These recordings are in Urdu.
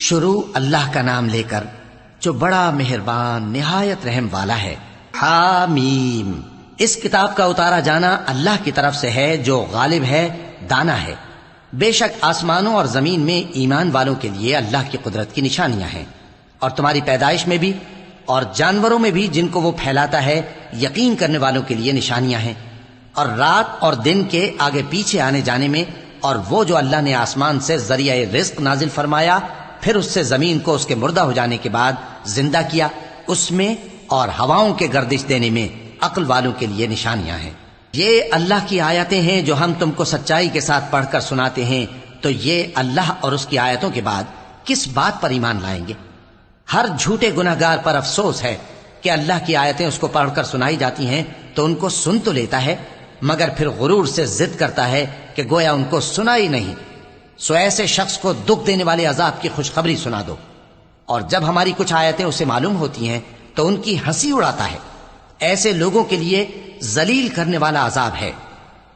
شروع اللہ کا نام لے کر جو بڑا مہربان نہایت رحم والا ہے۔ حامیم، اس کتاب کا اتارا جانا اللہ کی طرف سے ہے جو غالب ہے، دانا ہے۔ بے شک آسمانوں اور زمین میں ایمان والوں کے لیے اللہ کی قدرت کی نشانیاں ہیں، اور تمہاری پیدائش میں بھی اور جانوروں میں بھی جن کو وہ پھیلاتا ہے یقین کرنے والوں کے لیے نشانیاں ہیں، اور رات اور دن کے آگے پیچھے آنے جانے میں، اور وہ جو اللہ نے آسمان سے ذریعہ رزق نازل فرمایا پھر اس سے زمین کو اس کے مردہ ہو جانے کے بعد زندہ کیا، اس میں اور ہواؤں کے گردش دینے میں عقل والوں کے لیے نشانیاں ہیں۔ یہ اللہ کی آیتیں ہیں جو ہم تم کو سچائی کے ساتھ پڑھ کر سناتے ہیں، تو یہ اللہ اور اس کی آیتوں کے بعد کس بات پر ایمان لائیں گے؟ ہر جھوٹے گناہگار پر افسوس ہے کہ اللہ کی آیتیں اس کو پڑھ کر سنائی جاتی ہیں تو ان کو سن تو لیتا ہے، مگر پھر غرور سے ضد کرتا ہے کہ گویا ان کو سنا ہی نہیں۔ سو ایسے شخص کو دکھ دینے والے عذاب کی خوشخبری سنا دو، اور جب ہماری کچھ آیتیں اسے معلوم ہوتی ہیں تو ان کی ہنسی اڑاتا ہے۔ ایسے لوگوں کے لیے ذلیل کرنے والا عذاب ہے،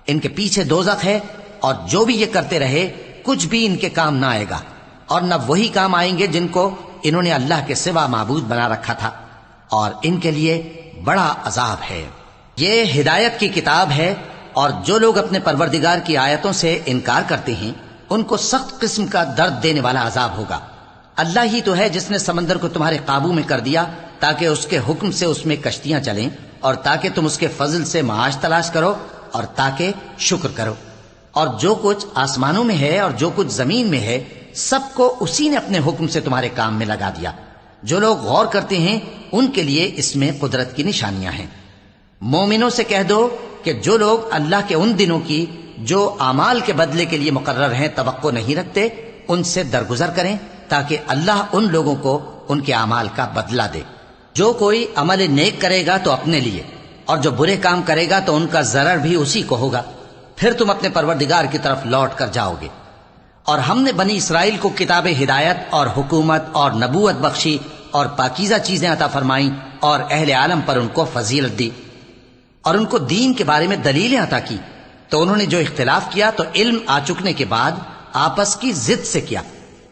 ان کے پیچھے دوزخ ہے، اور جو بھی یہ کرتے رہے کچھ بھی ان کے کام نہ آئے گا، اور نہ وہی کام آئیں گے جن کو انہوں نے اللہ کے سوا معبود بنا رکھا تھا، اور ان کے لیے بڑا عذاب ہے۔ یہ ہدایت کی کتاب ہے، اور جو لوگ اپنے پروردگار کی آیتوں سے انکار کرتے ہیں ان کو سخت قسم کا درد دینے والا عذاب ہوگا۔ اللہ ہی تو ہے جس نے سمندر کو تمہارے قابو میں کر دیا تاکہ اس کے حکم سے اس میں کشتیاں چلیں، اور تاکہ تم اس کے فضل سے معاش تلاش کرو، اور تاکہ شکر کرو۔ اور جو کچھ آسمانوں میں ہے اور جو کچھ زمین میں ہے سب کو اسی نے اپنے حکم سے تمہارے کام میں لگا دیا۔ جو لوگ غور کرتے ہیں ان کے لیے اس میں قدرت کی نشانیاں ہیں۔ مومنوں سے کہہ دو کہ جو لوگ اللہ کے ان دنوں کی جو اعمال کے بدلے کے لیے مقرر ہیں توقع نہیں رکھتے، ان سے درگزر کریں تاکہ اللہ ان لوگوں کو ان کے اعمال کا بدلہ دے۔ جو کوئی عمل نیک کرے گا تو اپنے لیے، اور جو برے کام کرے گا تو ان کا ضرر بھی اسی کو ہوگا، پھر تم اپنے پروردگار کی طرف لوٹ کر جاؤ گے۔ اور ہم نے بنی اسرائیل کو کتاب ہدایت اور حکومت اور نبوت بخشی اور پاکیزہ چیزیں عطا فرمائیں، اور اہل عالم پر ان کو فضیلت دی، اور ان کو دین کے بارے میں دلیلیں عطا کی، تو انہوں نے جو اختلاف کیا تو علم آ چکنے کے بعد آپس کی ضد سے کیا۔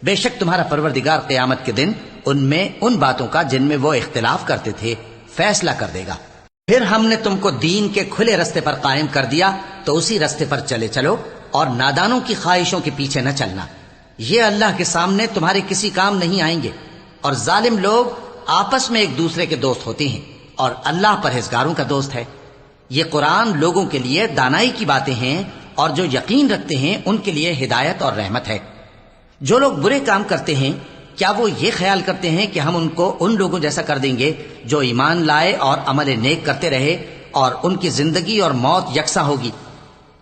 بے شک تمہارا پروردگار قیامت کے دن ان میں ان باتوں کا جن میں وہ اختلاف کرتے تھے فیصلہ کر دے گا۔ پھر ہم نے تم کو دین کے کھلے رستے پر قائم کر دیا تو اسی رستے پر چلے چلو، اور نادانوں کی خواہشوں کے پیچھے نہ چلنا، یہ اللہ کے سامنے تمہارے کسی کام نہیں آئیں گے۔ اور ظالم لوگ آپس میں ایک دوسرے کے دوست ہوتے ہیں، اور اللہ پرہیزگاروں کا دوست ہے۔ یہ قرآن لوگوں کے لیے دانائی کی باتیں ہیں، اور جو یقین رکھتے ہیں ان کے لیے ہدایت اور رحمت ہے۔ جو لوگ برے کام کرتے ہیں کیا وہ یہ خیال کرتے ہیں کہ ہم ان کو ان لوگوں جیسا کر دیں گے جو ایمان لائے اور عمل نیک کرتے رہے، اور ان کی زندگی اور موت یکساں ہوگی؟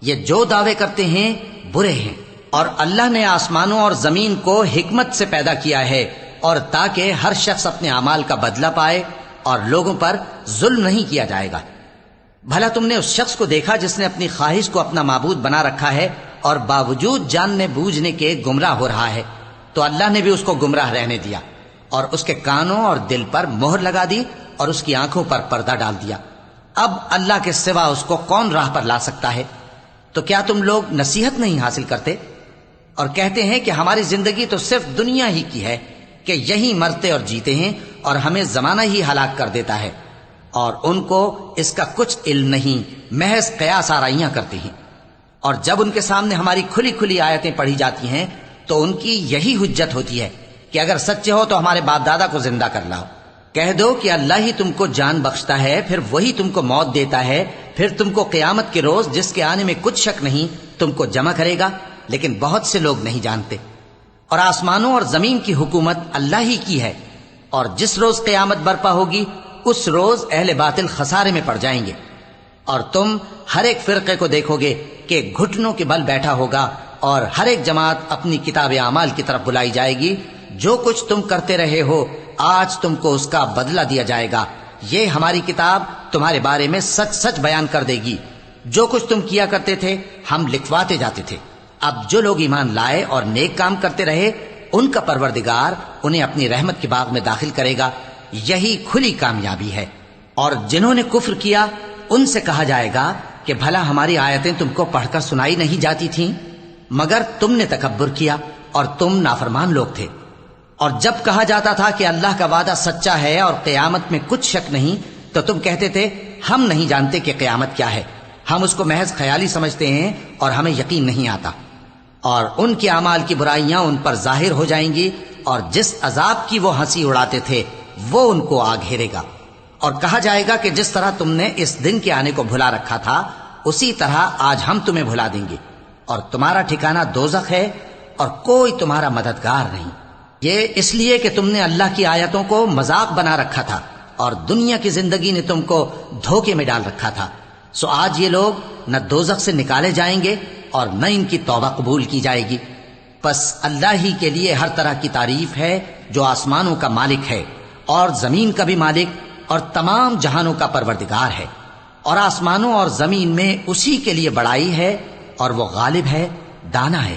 یہ جو دعوے کرتے ہیں برے ہیں۔ اور اللہ نے آسمانوں اور زمین کو حکمت سے پیدا کیا ہے، اور تاکہ ہر شخص اپنے اعمال کا بدلہ پائے، اور لوگوں پر ظلم نہیں کیا جائے گا۔ بھلا تم نے اس شخص کو دیکھا جس نے اپنی خواہش کو اپنا معبود بنا رکھا ہے اور باوجود جاننے بوجھنے کے گمراہ ہو رہا ہے؟ تو اللہ نے بھی اس کو گمراہ رہنے دیا، اور اس کے کانوں اور دل پر مہر لگا دی، اور اس کی آنکھوں پر پردہ ڈال دیا۔ اب اللہ کے سوا اس کو کون راہ پر لا سکتا ہے؟ تو کیا تم لوگ نصیحت نہیں حاصل کرتے اور کہتے ہیں کہ ہماری زندگی تو صرف دنیا ہی کی ہے، کہ یہی مرتے اور جیتے ہیں، اور ہمیں زمانہ ہی ہلاک کر دیتا ہے؟ اور ان کو اس کا کچھ علم نہیں، محض قیاس آرائیاں کرتے ہیں۔ اور جب ان کے سامنے ہماری کھلی کھلی آیتیں پڑھی جاتی ہیں تو ان کی یہی حجت ہوتی ہے کہ اگر سچے ہو تو ہمارے باپ دادا کو زندہ کر لاؤ۔ کہہ دو کہ اللہ ہی تم کو جان بخشتا ہے، پھر وہی تم کو موت دیتا ہے، پھر تم کو قیامت کے روز جس کے آنے میں کچھ شک نہیں تم کو جمع کرے گا، لیکن بہت سے لوگ نہیں جانتے۔ اور آسمانوں اور زمین کی حکومت اللہ ہی کی ہے، اور جس روز قیامت برپا ہوگی اس روز اہل باطل خسارے میں پڑ جائیں گے۔ اور تم ہر ایک فرقے کو دیکھو گے کہ گھٹنوں کے بل بیٹھا ہوگا، اور ہر ایک جماعت اپنی کتاب اعمال کی طرف بلائی جائے گی۔ جو کچھ تم کرتے رہے ہو آج تم کو اس کا بدلہ دیا جائے گا، یہ ہماری کتاب تمہارے بارے میں سچ سچ بیان کر دے گی۔ جو کچھ تم کیا کرتے تھے ہم لکھواتے جاتے تھے۔ اب جو لوگ ایمان لائے اور نیک کام کرتے رہے ان کا پروردگار انہیں اپنی رحمت کے باغ میں داخل کرے گا، یہی کھلی کامیابی ہے۔ اور جنہوں نے کفر کیا ان سے کہا جائے گا کہ بھلا ہماری آیتیں تم کو پڑھ کر سنائی نہیں جاتی تھیں؟ مگر تم نے تکبر کیا اور تم نافرمان لوگ تھے۔ اور جب کہا جاتا تھا کہ اللہ کا وعدہ سچا ہے اور قیامت میں کچھ شک نہیں، تو تم کہتے تھے ہم نہیں جانتے کہ قیامت کیا ہے، ہم اس کو محض خیالی سمجھتے ہیں اور ہمیں یقین نہیں آتا۔ اور ان کے اعمال کی برائیاں ان پر ظاہر ہو جائیں گی، اور جس عذاب کی وہ ہنسی اڑاتے تھے وہ ان کو آ گھیرے گا۔ اور کہا جائے گا کہ جس طرح تم نے اس دن کے آنے کو بھلا رکھا تھا، اسی طرح آج ہم تمہیں بھلا دیں گے، اور تمہارا ٹھکانہ دوزخ ہے اور کوئی تمہارا مددگار نہیں۔ یہ اس لیے کہ تم نے اللہ کی آیتوں کو مذاق بنا رکھا تھا، اور دنیا کی زندگی نے تم کو دھوکے میں ڈال رکھا تھا، سو آج یہ لوگ نہ دوزخ سے نکالے جائیں گے اور نہ ان کی توبہ قبول کی جائے گی۔ پس اللہ ہی کے لیے ہر طرح کی تعریف ہے جو آسمانوں کا مالک ہے اور زمین کا بھی مالک اور تمام جہانوں کا پروردگار ہے، اور آسمانوں اور زمین میں اسی کے لیے بڑائی ہے، اور وہ غالب ہے، دانا ہے۔